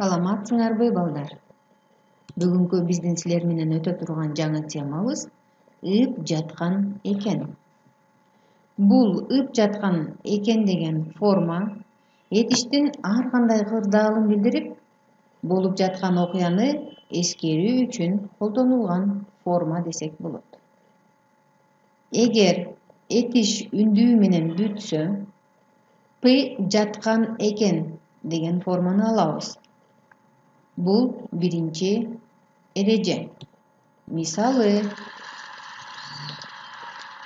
Саламатсыңарбы, балдар? Бүгүнкү биздин силер менен өтө турган жаңы темабыз ыып жаткан экен. Бул ыып жаткан экен деген форма этиштин ар кандай кырдаалын билдирип, болуп жаткан окуяны эскерүү үчүн колдонулган форма десек болот. Эгер этиш үндүү менен бүтсө, п жаткан экен деген форманы алабыз. Бул биринчи эреже. Мисалы,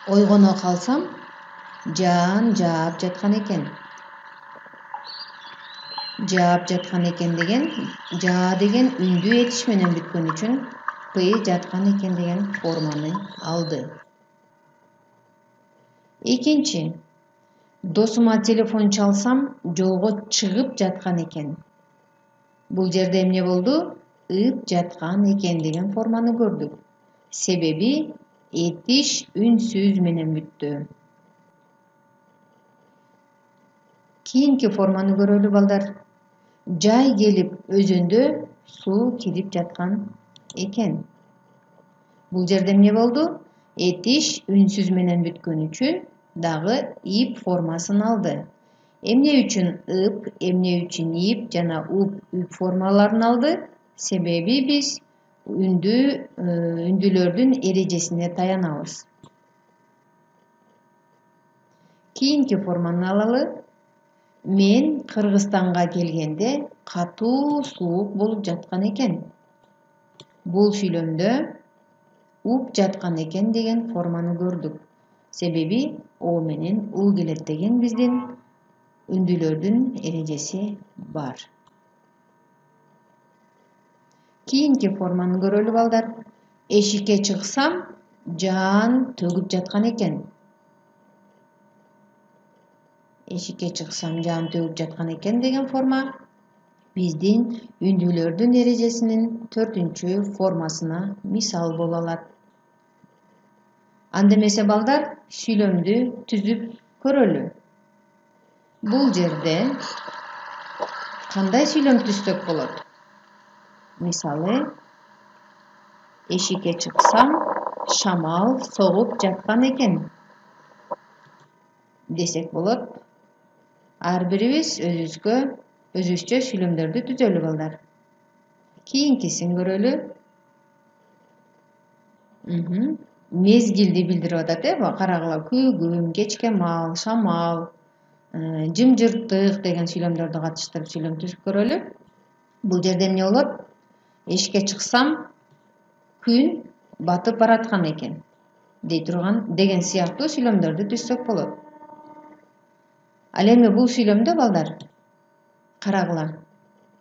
ойгоно калсам, жаан жаап жаткан экен. Жаап жаткан экен деген жаа деген үндүү этиш менен бүткөн үчүн п жаткан экен деген форманы алды. Экинчи, досума телефон чалсам, жолго чыгып жаткан экен. Бул жерде эмне болду? Ыып жаткан экен деген форманы көрдүк. Себеби этиш үнсүз менен бүттү. Кийинки форманы көрөлү, балдар. Жай келип өзөндө суу кирип жаткан экен. Бул жерде эмне болду? Этиш үнсүз менен бүткөн үчүн дагы ип формасын алды. Эмне үчүн ып, эмне үчүн ип жана уп формаларын алды? Себеби биз үндүлөрдүн эрежесине таянабыз. Кийинки форманы алалы. Мен Кыргызстанга келгенде катуу суук болуп жаткан экен. Бул сүйлөмдө уп жаткан экен деген форманы көрдүк. Себеби о менен у келет деген биздин үндүлөрдүн эрежеси бар. Кийинки форманы көрөлү, балдар. Эшикке чыксам, жаан төгүп жаткан экен. Эшикке чыксам, жаан төгүп жаткан экен деген форма биздин үндүлөрдүн эрежесинин 4-чү формасына мисал боло алат. Анда эмесе, балдар, сүйлөмдү түзүп көрөлү. Бул жерде кандай сүйлөм түзсөк болот? Мисалы, эшикке чыксам, шамал согуп жаткан экен десек болот. Ар бирибиз өзүбүзчө сүйлөмдөрдү түзөлү, балдар. Кийинкисин көрөлү. Мезгилди билдирип атат, карагыла. Күгүн, кечке маал, шамал, жымжырттык деген сүйлөмдөрдү катыштырып сүйлөм түзүп көрөлү. Бул жерде эмне болот? Эшикке чыксам, күн батып бараткан экен деген сыяктуу сүйлөмдөрдү түзсөк болот. Ал эми бул сүйлөмдө, балдар, карагыла.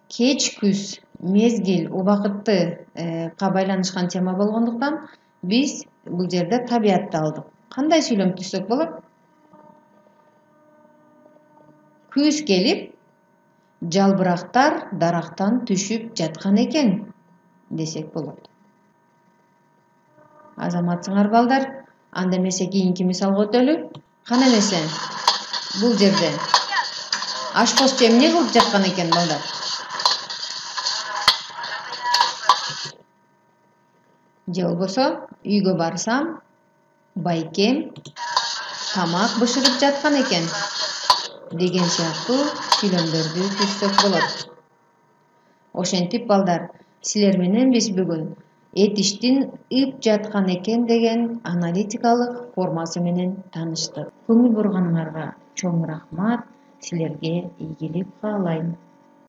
Кеч күз, мезгил, убакытка байланышкан тема болгондуктан биз бул жерде табиятты алдык. Кандай сүйлөм түзсөк болот? Күз келип, жалбырактар дарактан түшүп жаткан экен десек болот. Азаматсыңар, балдар? Анда эмесе кийинки мисалга өтөлү. Кана эмесе, бул жерде ашпозчу эмне кылып жаткан экен, балдар? Же болбосо, үйгө барсам, байкем тамак бышырып жаткан экен деген сыяктуу сүйлөмдөрдү түзсөк болот. Ошентип, балдар, силер менен биз бүгүн этиштин ыып жаткан экен деген аналитикалык формасы менен тааныштык. Көңүл бурганыңарга чоң рахмат. Силерге ийгилик каалайм.